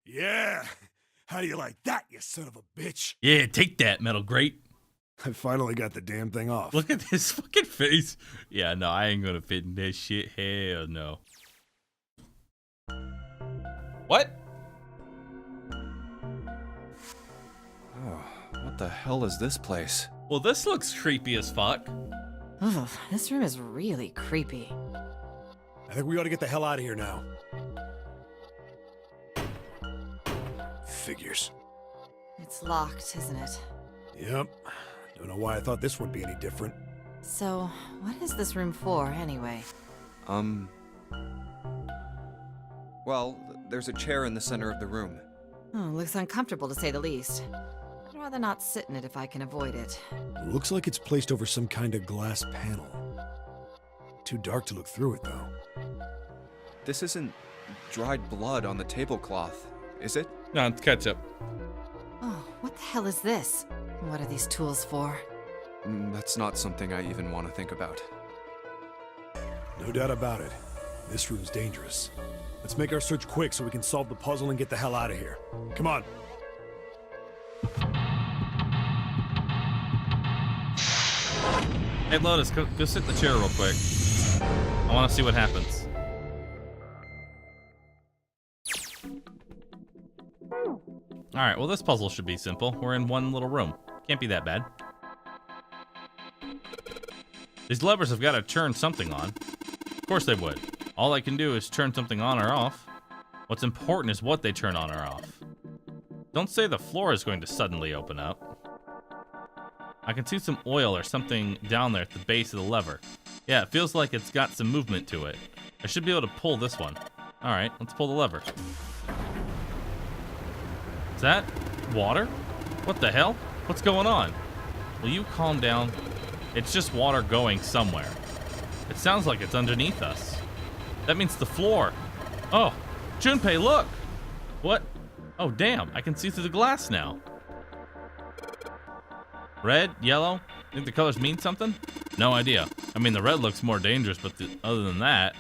Yeah. How do you like that, you son of a bitch? Yeah, take that, Metal Grate. I finally got the damn thing off. Look at his fucking face. Yeah, no, I ain't gonna fit in this shit. Hell no. What? Oh, what the hell is this place? Well, this looks creepy as fuck. Ugh, this room is really creepy. I think we ought to get the hell out of here now. Figures. It's locked, isn't it? Yep. Don't know why I thought this would be any different. So, what is this room for, anyway? Well, there's a chair in the center of the room. Oh, looks uncomfortable to say the least. I'd rather not sit in it if I can avoid it. Looks like it's placed over some kind of glass panel. Too dark to look through it, though. This isn't dried blood on the tablecloth, is it? No, it's ketchup. Oh, what the hell is this? What are these tools for? That's not something I even want to think about. No doubt about it. This room's dangerous. Let's make our search quick so we can solve the puzzle and get the hell out of here. Come on. Hey, Lotus, go sit in the chair real quick. I want to see what happens. Alright, well this puzzle should be simple. We're in one little room. Can't be that bad. These levers have got to turn something on. Of course they would. All I can do is turn something on or off. What's important is what they turn on or off. Don't say the floor is going to suddenly open up. I can see some oil or something down there at the base of the lever. Yeah, it feels like it's got some movement to it. I should be able to pull this one. Alright, let's pull the lever. Is that water? What the hell? What's going on? Will you calm down? It's just water going somewhere. It sounds like it's underneath us. That means the floor. Oh, Junpei, look! What? Oh, damn, I can see through the glass now. Red, yellow? Think the colors mean something? No idea. I mean, the red looks more dangerous, but other than that,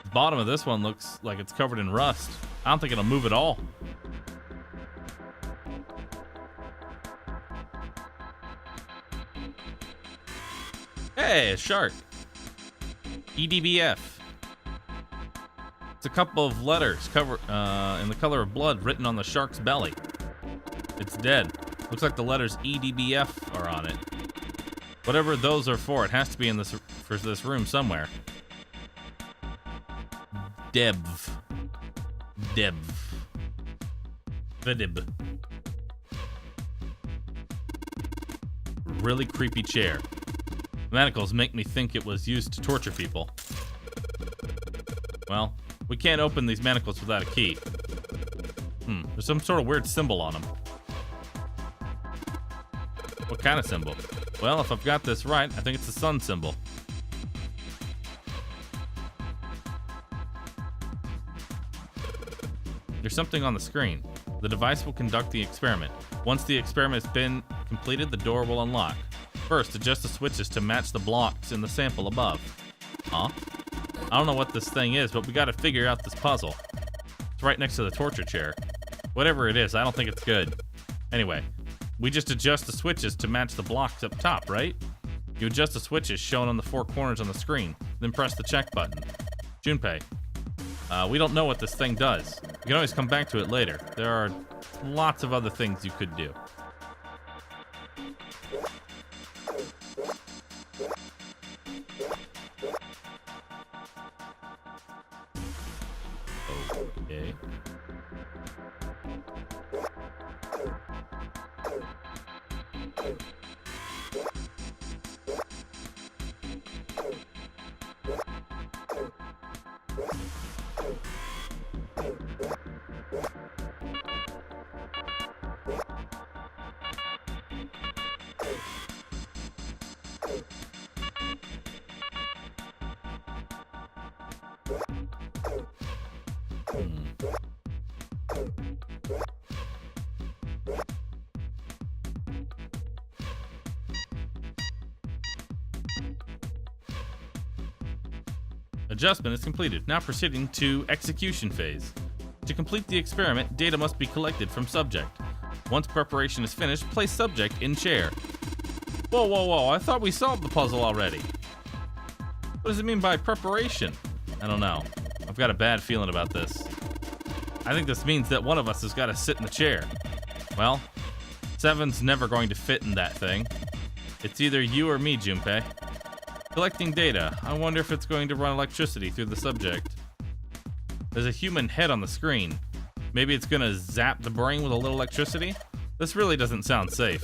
the bottom of this one looks like it's covered in rust. I don't think it'll move at all. Hey, a shark. EDBF. It's a couple of letters in the color of blood written on the shark's belly. It's dead. Looks like the letters EDBF are on it. Whatever those are for, it has to be in this room somewhere. Dev. Vidib. Really creepy chair. Manacles make me think it was used to torture people. Well, we can't open these manacles without a key. There's some sort of weird symbol on them. What kind of symbol? Well, if I've got this right, I think it's the sun symbol. There's something on the screen. The device will conduct the experiment. Once the experiment has been completed, the door will unlock. First, adjust the switches to match the blocks in the sample above. Huh? I don't know what this thing is, but we gotta figure out this puzzle. It's right next to the torture chair. Whatever it is, I don't think it's good. Anyway, we just adjust the switches to match the blocks up top, right? You adjust the switches shown on the four corners on the screen, then press the check button. Junpei, we don't know what this thing does. We can always come back to it later. There are lots of other things you could do. Okay. Adjustment is completed. Now proceeding to execution phase. To complete the experiment, data must be collected from subject. Once preparation is finished, place subject in chair. Whoa, whoa, whoa, I thought we solved the puzzle already. What does it mean by preparation? I don't know. I've got a bad feeling about this. I think this means that one of us has got to sit in the chair. Well, 7's never going to fit in that thing. It's either you or me, Junpei. Collecting data. I wonder if it's going to run electricity through the subject. There's a human head on the screen. Maybe it's gonna zap the brain with a little electricity? This really doesn't sound safe.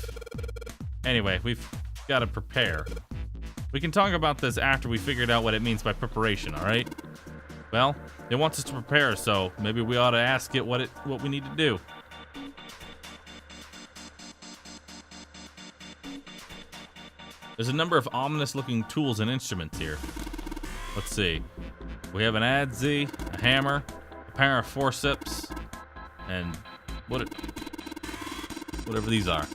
Anyway, we've got to prepare. We can talk about this after we figured out what it means by preparation, alright? Well, it wants us to prepare, so maybe we ought to ask it what we need to do. There's a number of ominous-looking tools and instruments here. Let's see. We have an adze, a hammer, a pair of forceps, and whatever these are.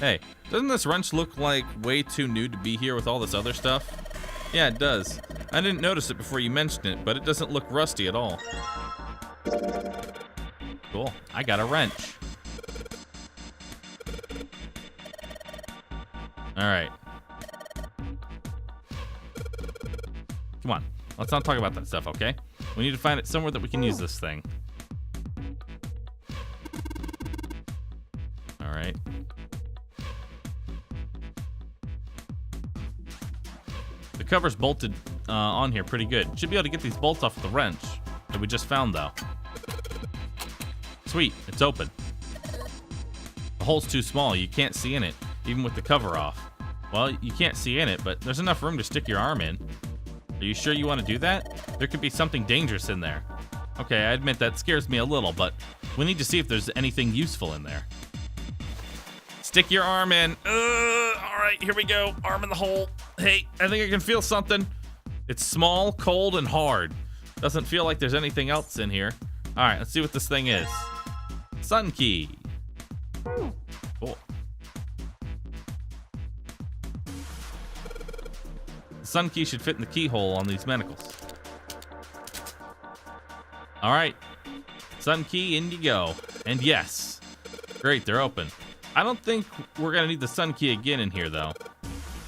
Hey, doesn't this wrench look like way too new to be here with all this other stuff? Yeah, it does. I didn't notice it before you mentioned it, but it doesn't look rusty at all. Cool. I got a wrench. Alright. Come on. Let's not talk about that stuff, okay? We need to find it somewhere that we can use this thing. Alright. The cover's bolted on here pretty good. Should be able to get these bolts off with the wrench that we just found, though. Sweet. It's open. The hole's too small. You can't see in it, even with the cover off. Well, you can't see in it, but there's enough room to stick your arm in. Are you sure you want to do that? There could be something dangerous in there. Okay, I admit that scares me a little, but we need to see if there's anything useful in there. Stick your arm in. Alright, here we go. Arm in the hole. Hey, I think I can feel something. It's small, cold, and hard. Doesn't feel like there's anything else in here. Alright, let's see what this thing is. Sun key. Cool. The sun key should fit in the keyhole on these manacles. Alright. Sun key, in you go. And yes. Great, they're open. I don't think we're gonna need the sun key again in here, though.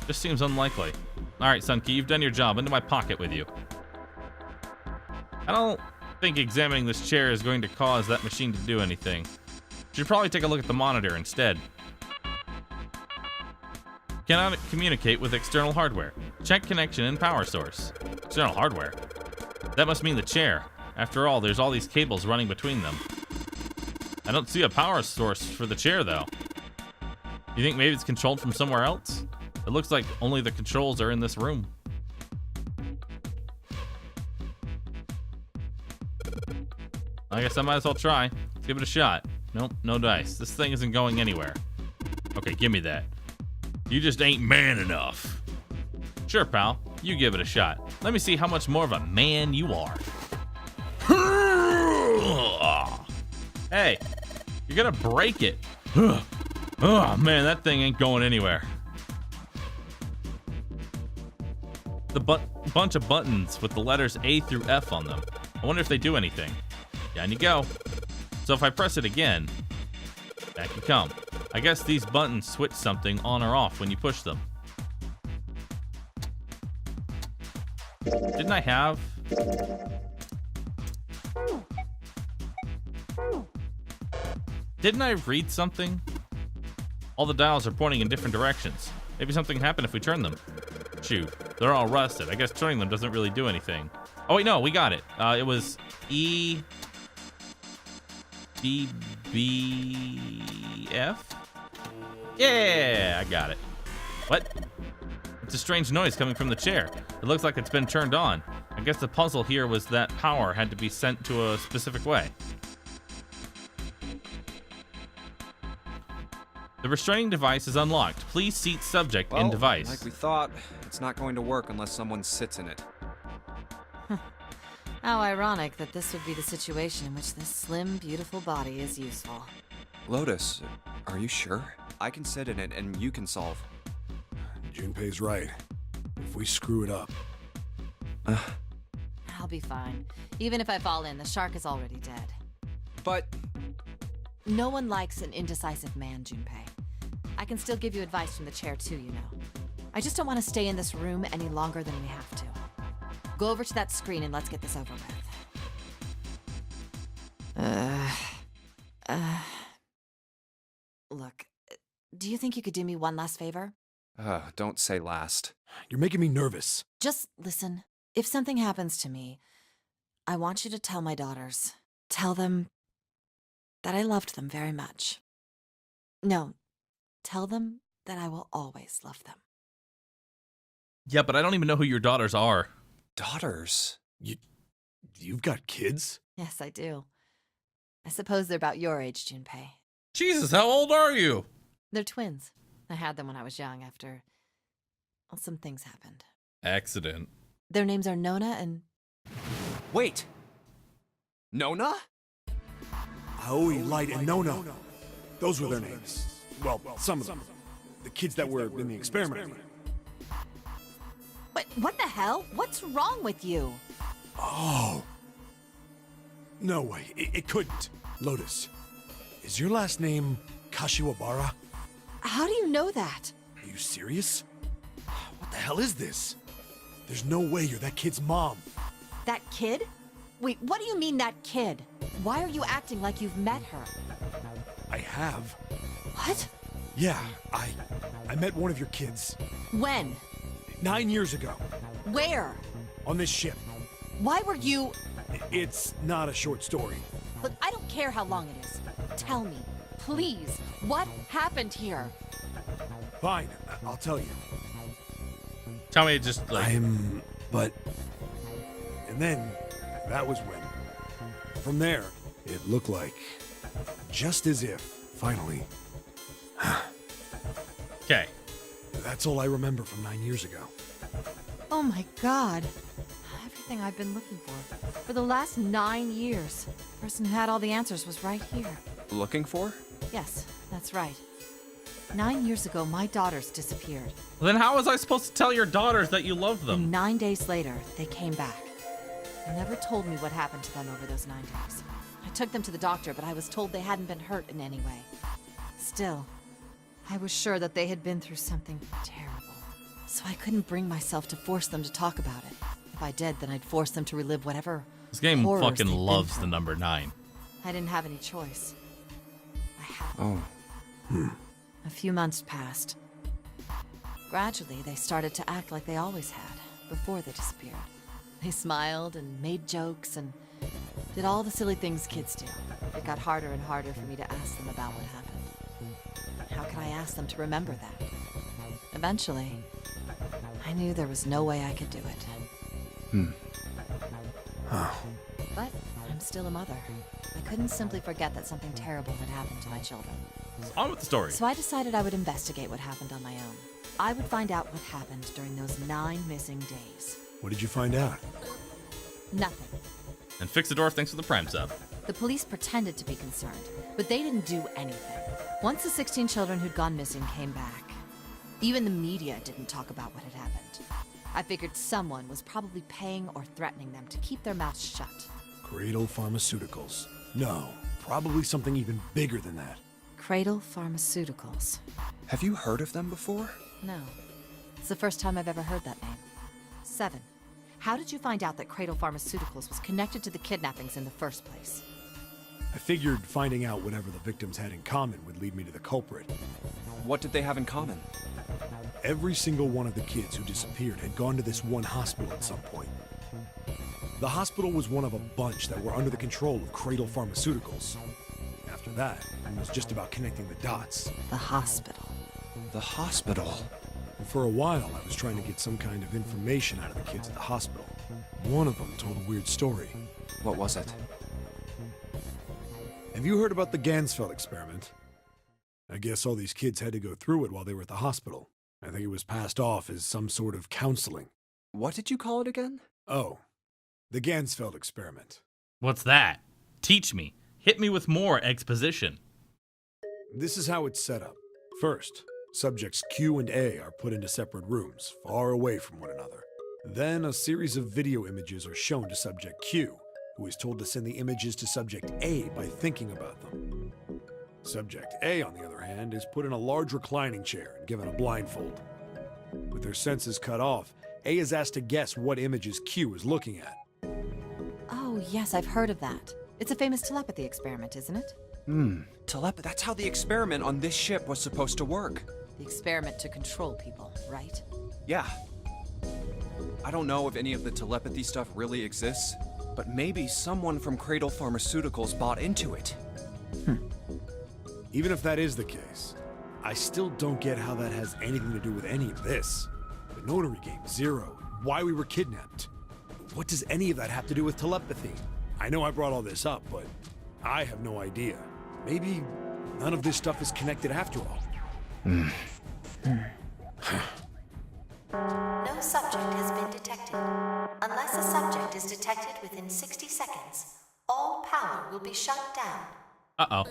Just seems unlikely. Alright, sun key, you've done your job. Into my pocket with you. I don't think examining this chair is going to cause that machine to do anything. Should probably take a look at the monitor instead. Cannot communicate with external hardware. Check connection and power source. External hardware? That must mean the chair. After all, there's all these cables running between them. I don't see a power source for the chair, though. You think maybe it's controlled from somewhere else? It looks like only the controls are in this room. I guess I might as well try. Let's give it a shot. Nope, no dice. This thing isn't going anywhere. Okay, give me that. You just ain't man enough. Sure, pal. You give it a shot. Let me see how much more of a man you are. Hey, you're gonna break it. Oh, man, that thing ain't going anywhere. The bunch of buttons with the letters A through F on them. I wonder if they do anything. Down you go. So if I press it again, back you come. I guess these buttons switch something on or off when you push them. Didn't I have... Didn't I read something? All the dials are pointing in different directions. Maybe something happened if we turn them. Shoot, they're all rusted. I guess turning them doesn't really do anything. Oh wait, no, we got it. It was E... B... B... F? Yeah, I got it. What? It's a strange noise coming from the chair. It looks like it's been turned on. I guess the puzzle here was that power had to be sent to a specific way. The restraining device is unlocked. Please seat subject in device. Like we thought, it's not going to work unless someone sits in it. How ironic that this would be the situation in which this slim, beautiful body is useful. Lotus, are you sure? I can sit in it and you can solve. Junpei's right. If we screw it up... I'll be fine. Even if I fall in, the shark is already dead. But No one likes an indecisive man, Junpei. I can still give you advice from the chair too, you know. I just don't want to stay in this room any longer than we have to. Go over to that screen and let's get this over with. Look, do you think you could do me one last favor? don't say last. You're making me nervous. Just listen. If something happens to me, I want you to tell my daughters. Tell them that I loved them very much. No, tell them that I will always love them. Yeah, but I don't even know who your daughters are. Daughters? You've got kids? Yes, I do. I suppose they're about your age, Junpei. Jesus, how old are you? They're twins. I had them when I was young after... well, some things happened. Accident. Their names are Nona and... Wait! Nona? Aoi, Light, and Nono. Those were their names. Well, some of them. The kids that were in the experiment. I mean. But what the hell? What's wrong with you? Oh. No way, it couldn't. Lotus, is your last name Kashiwabara? How do you know that? Are you serious? What the hell is this? There's no way you're that kid's mom. That kid? Wait, what do you mean that kid? Why are you acting like you've met her? I have. What? Yeah, I met one of your kids. When? 9 years ago. Where? On this ship. Why were you... It's not a short story. Look, I don't care how long it is. Tell me, please, what happened here? Fine, I'll tell you. Tell me just like... But... And then, that was when. From there, it looked like... just as if, finally... Okay. That's all I remember from 9 years ago. Oh my god. Everything I've been looking for the last 9 years. The person who had all the answers was right here. Looking for? Yes, that's right. 9 years ago, my daughters disappeared. Then how was I supposed to tell your daughters that you love them? And 9 days later, they came back. They never told me what happened to them over those 9 days. I took them to the doctor, but I was told they hadn't been hurt in any way. Still, I was sure that they had been through something terrible. So I couldn't bring myself to force them to talk about it. If I did, then I'd force them to relive whatever This game horrors fucking they'd been loves through. the number 9. I didn't have any choice. I had. Oh. A few months passed. Gradually, they started to act like they always had, before they disappeared. They smiled and made jokes and did all the silly things kids do. It got harder and harder for me to ask them about what happened. How could I ask them to remember that? Eventually, I knew there was no way I could do it. But I'm still a mother. I couldn't simply forget that something terrible had happened to my children. On with the story. So I decided I would investigate what happened on my own. I would find out what happened during those 9 missing days. What did you find out? Nothing. And Fixador, thanks for the Prime sub. The police pretended to be concerned, but they didn't do anything. Once the 16 children who'd gone missing came back, even the media didn't talk about what had happened. I figured someone was probably paying or threatening them to keep their mouths shut. Cradle Pharmaceuticals. No, probably something even bigger than that. Cradle Pharmaceuticals. Have you heard of them before? No. It's the first time I've ever heard that name. 7. How did you find out that Cradle Pharmaceuticals was connected to the kidnappings in the first place? I figured finding out whatever the victims had in common would lead me to the culprit. What did they have in common? Every single one of the kids who disappeared had gone to this one hospital at some point. The hospital was one of a bunch that were under the control of Cradle Pharmaceuticals. After that, it was just about connecting the dots. The hospital. The hospital. And for a while, I was trying to get some kind of information out of the kids at the hospital. One of them told a weird story. What was it? Have you heard about the Gansfeld experiment? I guess all these kids had to go through it while they were at the hospital. I think it was passed off as some sort of counseling. What did you call it again? Oh, the Gansfeld experiment. What's that? Teach me. Hit me with more exposition. This is how it's set up. First, subjects Q and A are put into separate rooms, far away from one another. Then a series of video images are shown to Subject Q, who is told to send the images to Subject A by thinking about them. Subject A, on the other hand, is put in a large reclining chair and given a blindfold. With their senses cut off, A is asked to guess what images Q is looking at. Oh, yes, I've heard of that. It's a famous telepathy experiment, isn't it? Telepathy. That's how the experiment on this ship was supposed to work. The experiment to control people, right? Yeah. I don't know if any of the telepathy stuff really exists, but maybe someone from Cradle Pharmaceuticals bought into it. Even if that is the case, I still don't get how that has anything to do with any of this. The notary game, Zero, why we were kidnapped. What does any of that have to do with telepathy? I know I brought all this up, but I have no idea. Maybe none of this stuff is connected after all. No subject has been detected. Unless a subject is detected within 60 seconds, all power will be shut down. Uh-oh.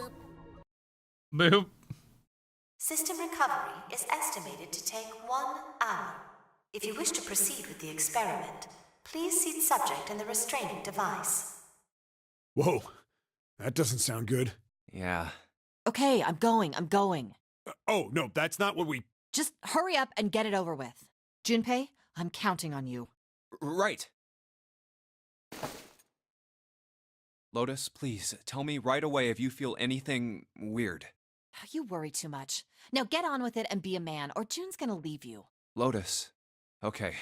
Boop. System recovery is estimated to take 1 hour. If you wish to proceed with the experiment, please seat subject in the restraining device. Whoa, that doesn't sound good. Yeah. Okay, I'm going. Oh, no, that's not what we... Just hurry up and get it over with. Junpei, I'm counting on you. Right. Lotus, please, tell me right away if you feel anything weird. You worry too much. Now get on with it and be a man, or June's gonna leave you. Lotus. Okay,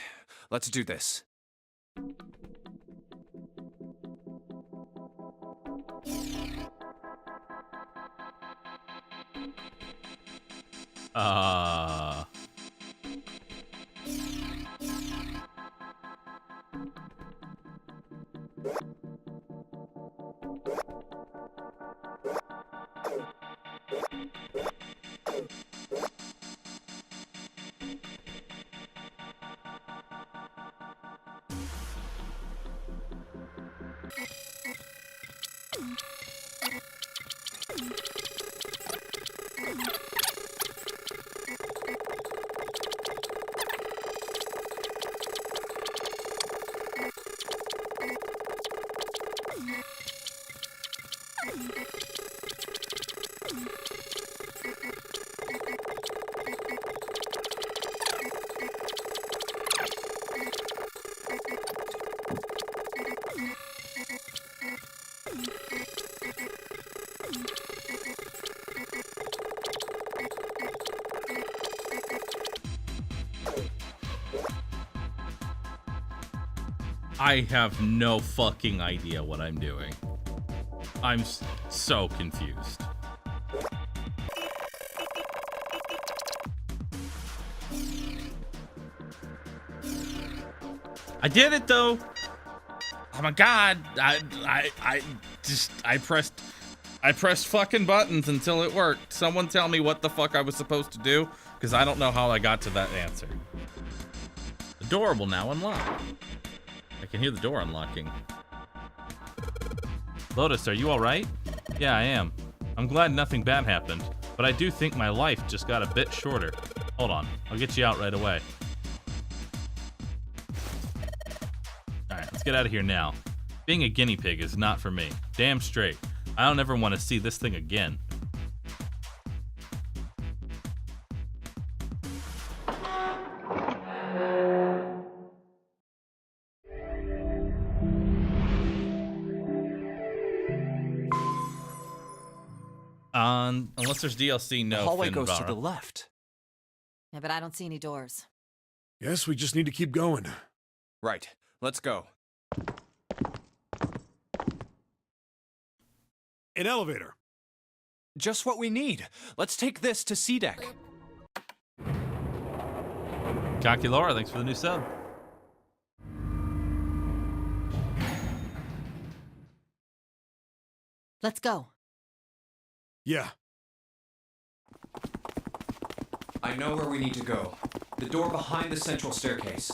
let's do this. I have no fucking idea what I'm doing. I'm so confused. I did it though. Oh my god. I pressed fucking buttons until it worked. Someone tell me what the fuck I was supposed to do, because I don't know how I got to that answer. The door will now unlock. I can hear the door unlocking. Lotus, are you alright? Yeah, I am. I'm glad nothing bad happened, but I do think my life just got a bit shorter. Hold on, I'll get you out right away. Alright, let's get out of here now. Being a guinea pig is not for me. Damn straight. I don't ever want to see this thing again. Unless there's DLC, no. The hallway Finn goes to Barra. the left. Yeah, but I don't see any doors. Guess we just need to keep going. Right, let's go. An elevator. Just what we need. Let's take this to C deck. Calculora, thanks for the new sub. Let's go. Yeah. I know where we need to go. The door behind the central staircase.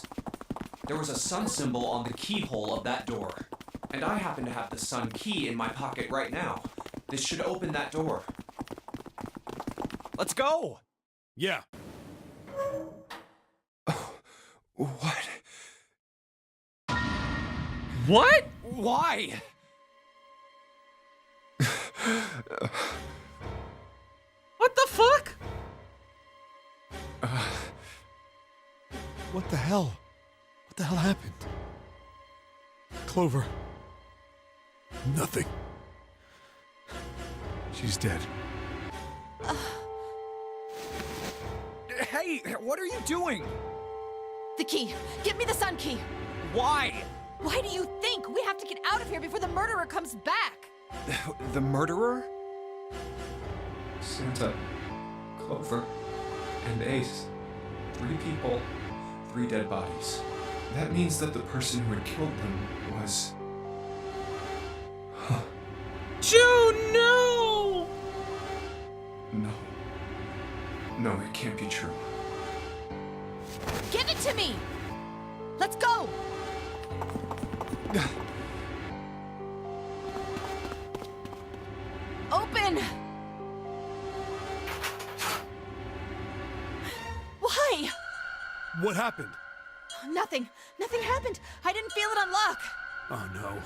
There was a sun symbol on the keyhole of that door. And I happen to have the sun key in my pocket right now. This should open that door. Let's go! Yeah. What What? Why? What the fuck? What the hell? What the hell happened? Clover. Nothing. She's dead. Hey, what are you doing? The key! Give me the sun key! Why? Why do you think? We have to get out of here before the murderer comes back! The murderer? Santa, Clover, and Ace. 3 people, 3 dead bodies. That means that the person who had killed them was... June, no! No. No, it can't be true. Give it to me! Let's go! Open! Why? What happened? Nothing. Nothing happened. I didn't feel it unlock. Oh no.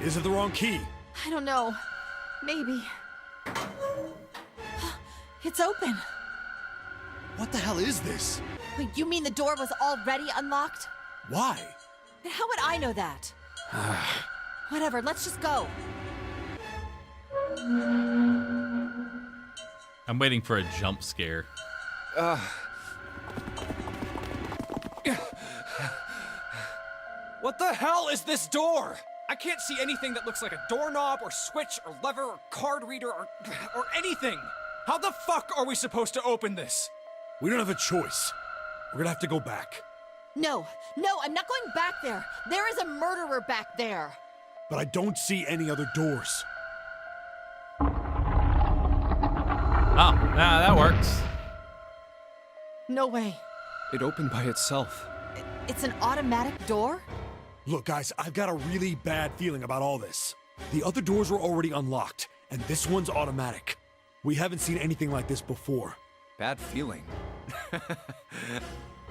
Is it the wrong key? I don't know. Maybe. It's open. What the hell is this? Wait, you mean the door was already unlocked? Why? Then how would I know that? Whatever, let's just go. I'm waiting for a jump scare. What the hell is this door? I can't see anything that looks like a doorknob or switch or lever or card reader or anything. How the fuck are we supposed to open this? We don't have a choice. We're gonna have to go back. No, I'm not going back there. There is a murderer back there. But I don't see any other doors. Oh, nah, that works. No way. It opened by itself. It's an automatic door? Look, guys, I've got a really bad feeling about all this. The other doors were already unlocked, and this one's automatic. We haven't seen anything like this before. Bad feeling.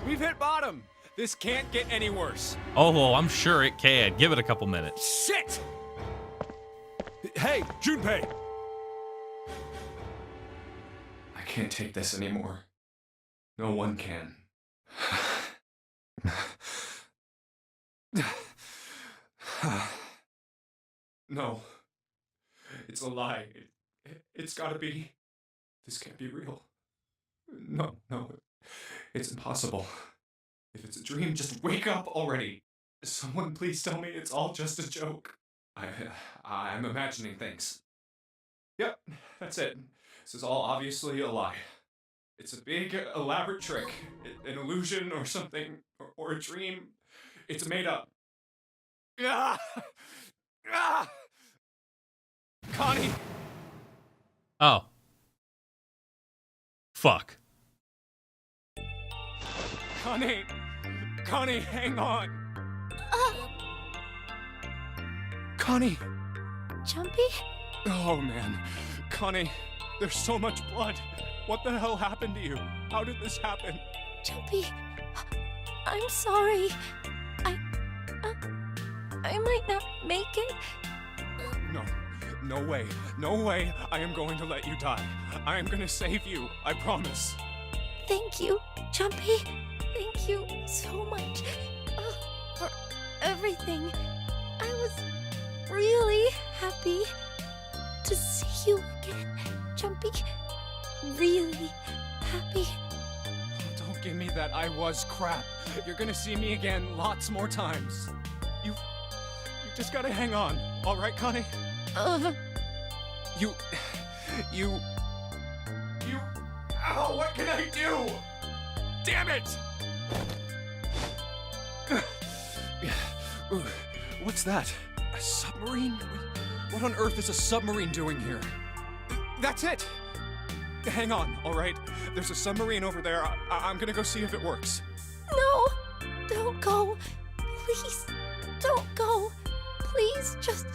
We've hit bottom. This can't get any worse. Oh, well, I'm sure it can. Give it a couple minutes. Shit! Hey, Junpei! I can't take this anymore. No one can. No. It's a lie. It's gotta be. This can't be real. No. It's impossible. If it's a dream, just wake up already. Someone please tell me it's all just a joke. I'm imagining things. Yep, that's it. This is all obviously a lie. It's a big, elaborate trick. An illusion or something, or a dream. It's made up. Ah! Ah! Connie! Oh. Fuck. Connie, hang on! Connie! Jumpy? Oh man, Connie, there's so much blood. What the hell happened to you? How did this happen? Jumpy, I'm sorry. I might not make it. No way. I am going to let you die. I am going to save you, I promise. Thank you, Jumpy. Thank you so much for everything. I was really happy to see you again, Jumpy. Really happy. Don't give me that I was crap. You're gonna see me again lots more times. You just gotta hang on, all right, Connie? You... Ow, what can I do? Damn it! What's that? A submarine? What on earth is a submarine doing here? That's it! Hang on, all right? There's a submarine over there. I'm gonna go see if it works. No, don't go. Please, don't go. Please just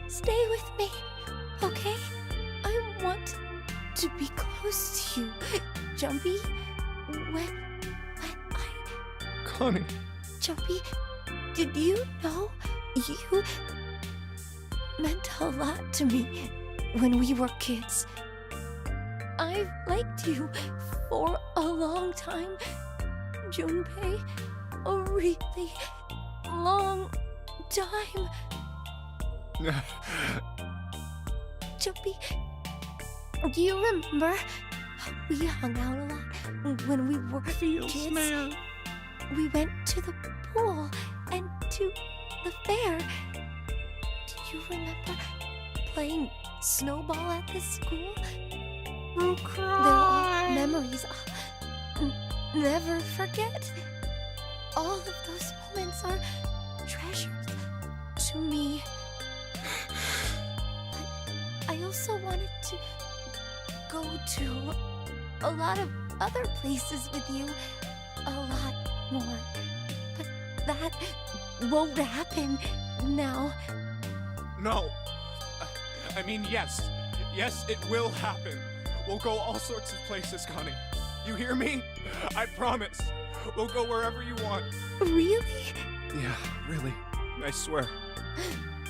stay with me, okay? I want to be close to you, Jumpy. When I... Connie. Jumpy, did you know You meant a lot to me when we were kids. I've liked you for a long time, Junpei. A really long time. Jumpy, do you remember how we hung out a lot when we were kids? Man. We went to the pool and to the fair. Do you remember playing snowball at the school? Oh, They're all memories I'll never forget. All of those moments are treasures to me. But I also wanted to go to a lot of other places with you. A lot more. But that won't happen now. No. I mean, yes. Yes, it will happen. We'll go all sorts of places, Connie. You hear me? I promise. We'll go wherever you want. Really? Yeah, really. I swear.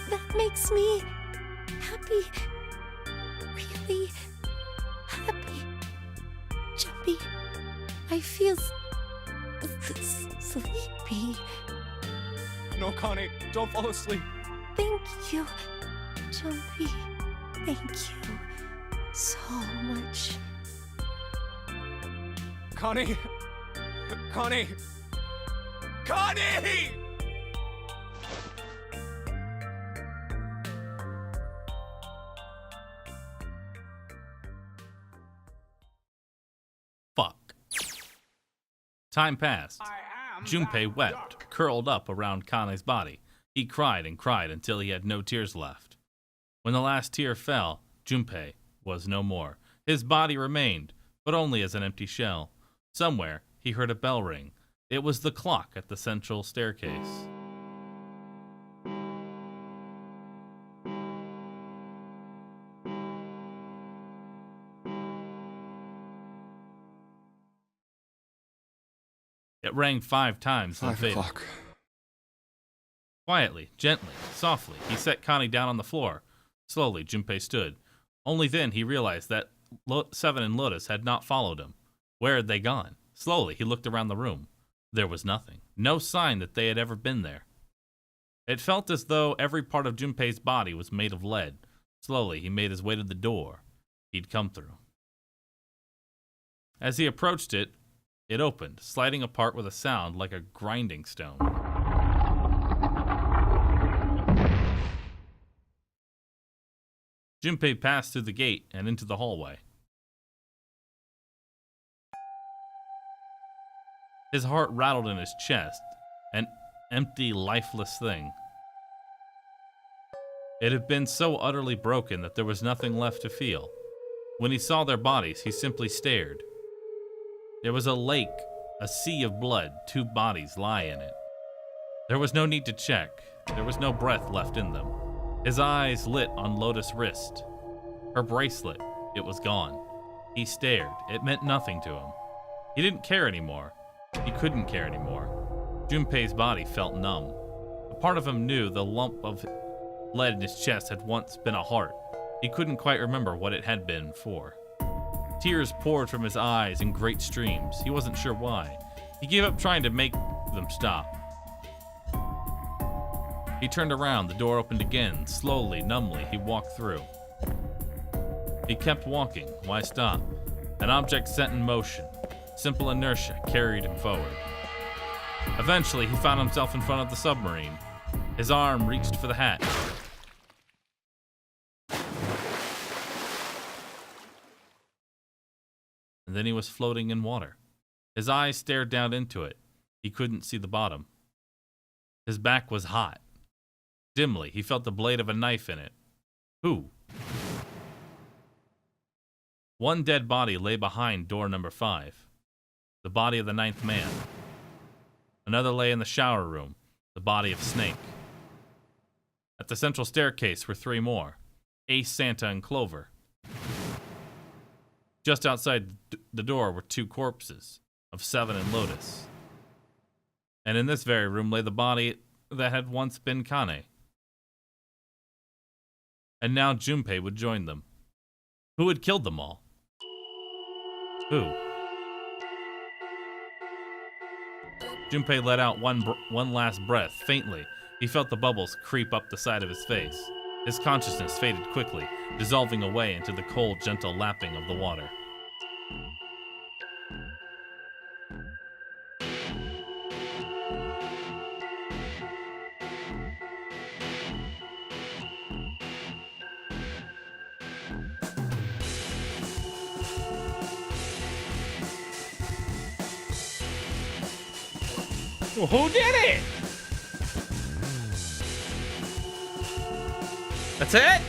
That makes me happy. Really happy. Jumpy, I feel sleepy. No, Connie, don't fall asleep. Thank you, Jumpy. Thank you so much. Connie! Connie! Connie! Fuck. Time passed. Junpei wept, curled up around Connie's body. He cried and cried until he had no tears left. When the last tear fell, Junpei was no more. His body remained, but only as an empty shell. Somewhere, he heard a bell ring. It was the clock at the central staircase. It rang 5 times and 5 faded. o'clock. Quietly, gently, softly, he set Connie down on the floor. Slowly, Junpei stood. Only then he realized that Seven and Lotus had not followed him. Where had they gone? Slowly, he looked around the room. There was nothing. No sign that they had ever been there. It felt as though every part of Junpei's body was made of lead. Slowly, he made his way to the door he'd come through. As he approached it, it opened, sliding apart with a sound like a grinding stone. Junpei passed through the gate and into the hallway. His heart rattled in his chest, an empty, lifeless thing. It had been so utterly broken that there was nothing left to feel. When he saw their bodies, he simply stared. There was a lake, a sea of blood, 2 bodies lie in it. There was no need to check. There was no breath left in them. His eyes lit on Lotus' wrist. Her bracelet, it was gone. He stared. It meant nothing to him. He didn't care anymore. He couldn't care anymore. Junpei's body felt numb. A part of him knew the lump of lead in his chest had once been a heart. He couldn't quite remember what it had been for. Tears poured from his eyes in great streams. He wasn't sure why. He gave up trying to make them stop. He turned around, the door opened again. Slowly, numbly, he walked through. He kept walking. Why stop? An object set in motion. Simple inertia carried him forward. Eventually, he found himself in front of the submarine. His arm reached for the hatch. And then he was floating in water. His eyes stared down into it. He couldn't see the bottom. His back was hot. Dimly, he felt the blade of a knife in it. Who? One dead body lay behind door number 5. The body of the 9th man. Another lay in the shower room. The body of Snake. At the central staircase were 3 more. Ace, Santa, and Clover. Just outside the door were 2 corpses of Seven and Lotus. And in this very room lay the body that had once been Connie. and now Junpei would join them. Who had killed them all? Who? Junpei let out one last breath, faintly. He felt the bubbles creep up the side of his face. His consciousness faded quickly, dissolving away into the cold, gentle lapping of the water. Well, who did it? That's it?